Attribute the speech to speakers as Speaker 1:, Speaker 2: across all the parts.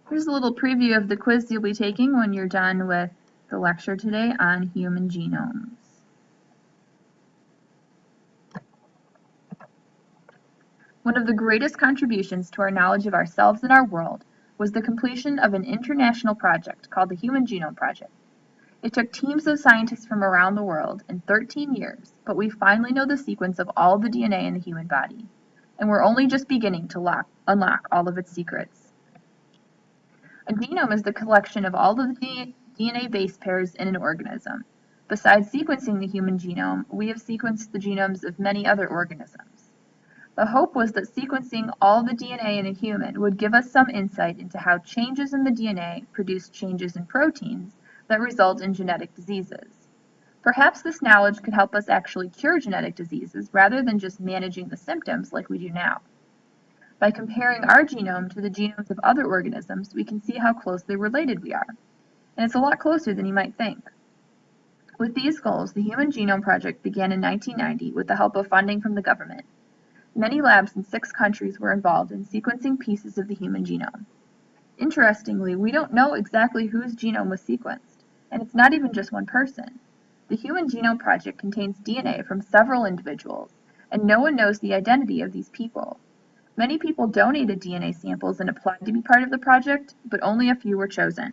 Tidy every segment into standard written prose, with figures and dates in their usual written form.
Speaker 1: Here's a little preview of the quiz you'll be taking when you're done with the lecture today on human genomes. One of the greatest contributions to our knowledge of ourselves and our world was the completion of an international project called the Human Genome Project. It took teams of scientists from around the world in 13 years, but we finally know the sequence of all the DNA in the human body, and we're only just beginning to unlock all of its secrets. A genome is the collection of all of the DNA base pairs in an organism. Besides sequencing the human genome, we have sequenced the genomes of many other organisms. The hope was that sequencing all the DNA in a human would give us some insight into how changes in the DNA produce changes in proteins that result in genetic diseases. Perhaps this knowledge could help us actually cure genetic diseases rather than just managing the symptoms like we do now. By comparing our genome to the genomes of other organisms, we can see how closely related we are. And it's a lot closer than you might think. With these goals, the Human Genome Project began in 1990 with the help of funding from the government. Many labs in 6 countries were involved in sequencing pieces of the human genome. Interestingly, we don't know exactly whose genome was sequenced, and it's not even just one person. The Human Genome Project contains DNA from several individuals, and no one knows the identity of these people. Many people donated DNA samples and applied to be part of the project, but only a few were chosen.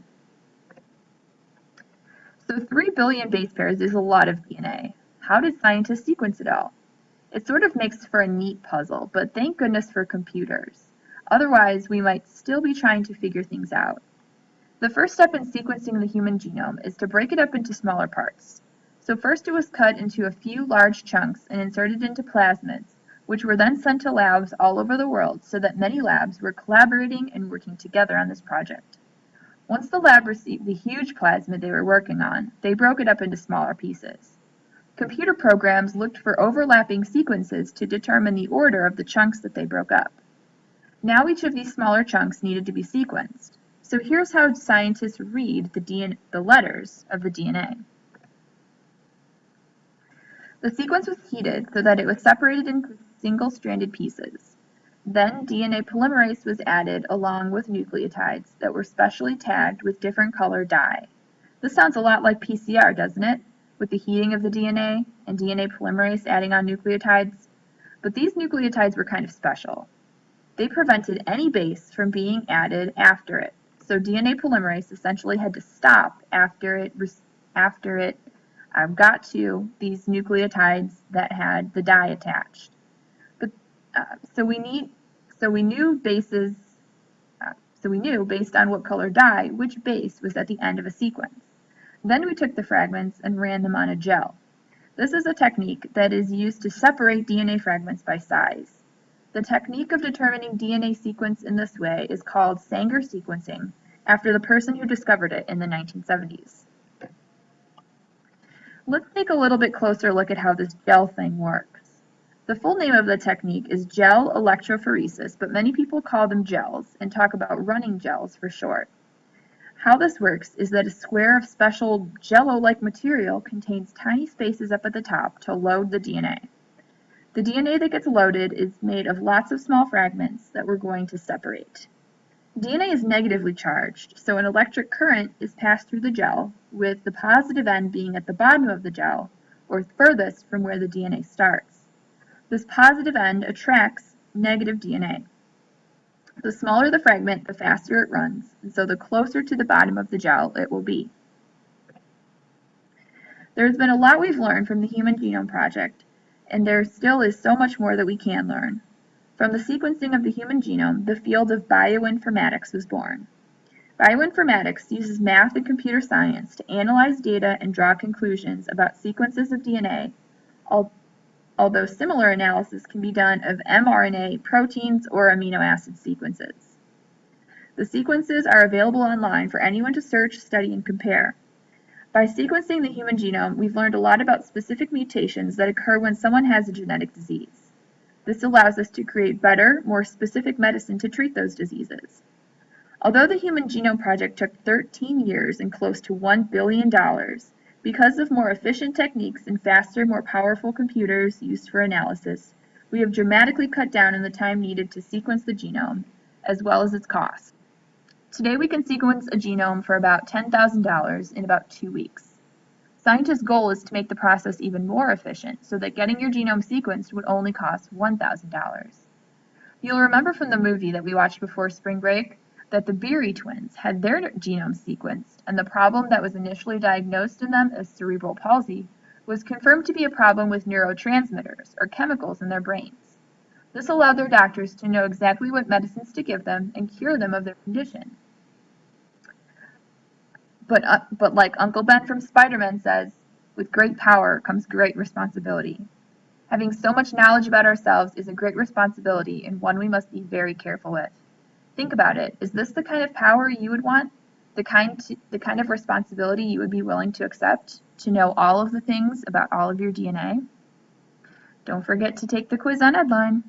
Speaker 1: So 3 billion base pairs is a lot of DNA. How did scientists sequence it all? It sort of makes for a neat puzzle, but thank goodness for computers. Otherwise, we might still be trying to figure things out. The first step in sequencing the human genome is to break it up into smaller parts. So first it was cut into a few large chunks and inserted into plasmids, which were then sent to labs all over the world so that many labs were collaborating and working together on this project. Once the lab received the huge plasmid they were working on, they broke it up into smaller pieces. Computer programs looked for overlapping sequences to determine the order of the chunks that they broke up. Now each of these smaller chunks needed to be sequenced. So here's how scientists read the letters of the DNA. The sequence was heated so that it was separated into single-stranded pieces. Then DNA polymerase was added along with nucleotides that were specially tagged with different color dye. This sounds a lot like PCR, doesn't it? With the heating of the DNA and DNA polymerase adding on nucleotides. But these nucleotides were kind of special. They prevented any base from being added after it. So DNA polymerase essentially had to stop after it got to these nucleotides that had the dye attached. But so we knew based on what color dye which base was at the end of a sequence. Then we took the fragments and ran them on a gel. This is a technique that is used to separate DNA fragments by size. The technique of determining DNA sequence in this way is called Sanger sequencing, after the person who discovered it in the 1970s. Let's take a little bit closer look at how this gel thing works. The full name of the technique is gel electrophoresis, but many people call them gels and talk about running gels for short. How this works is that a square of special jello-like material contains tiny spaces up at the top to load the DNA. The DNA that gets loaded is made of lots of small fragments that we're going to separate. DNA is negatively charged, so an electric current is passed through the gel, with the positive end being at the bottom of the gel, or furthest from where the DNA starts. This positive end attracts negative DNA. The smaller the fragment, the faster it runs, and so the closer to the bottom of the gel it will be. There's been a lot we've learned from the Human Genome Project, and there still is so much more that we can learn. From the sequencing of the human genome, the field of bioinformatics was born. Bioinformatics uses math and computer science to analyze data and draw conclusions about sequences of DNA, although similar analysis can be done of mRNA, proteins, or amino acid sequences. The sequences are available online for anyone to search, study, and compare. By sequencing the human genome, we've learned a lot about specific mutations that occur when someone has a genetic disease. This allows us to create better, more specific medicine to treat those diseases. Although the Human Genome Project took 13 years and close to $1 billion, because of more efficient techniques and faster, more powerful computers used for analysis, we have dramatically cut down on the time needed to sequence the genome, as well as its cost. Today we can sequence a genome for about $10,000 in about 2 weeks. Scientists' goal is to make the process even more efficient so that getting your genome sequenced would only cost $1,000. You'll remember from the movie that we watched before spring break that the Beery twins had their genomes sequenced, and the problem that was initially diagnosed in them as cerebral palsy was confirmed to be a problem with neurotransmitters, or chemicals in their brains. This allowed their doctors to know exactly what medicines to give them and cure them of their condition. But like Uncle Ben from Spider-Man says, with great power comes great responsibility. Having so much knowledge about ourselves is a great responsibility and one we must be very careful with. Think about it. Is this the kind of power you would want? The kind of responsibility you would be willing to accept? To know all of the things about all of your DNA? Don't forget to take the quiz on Edline.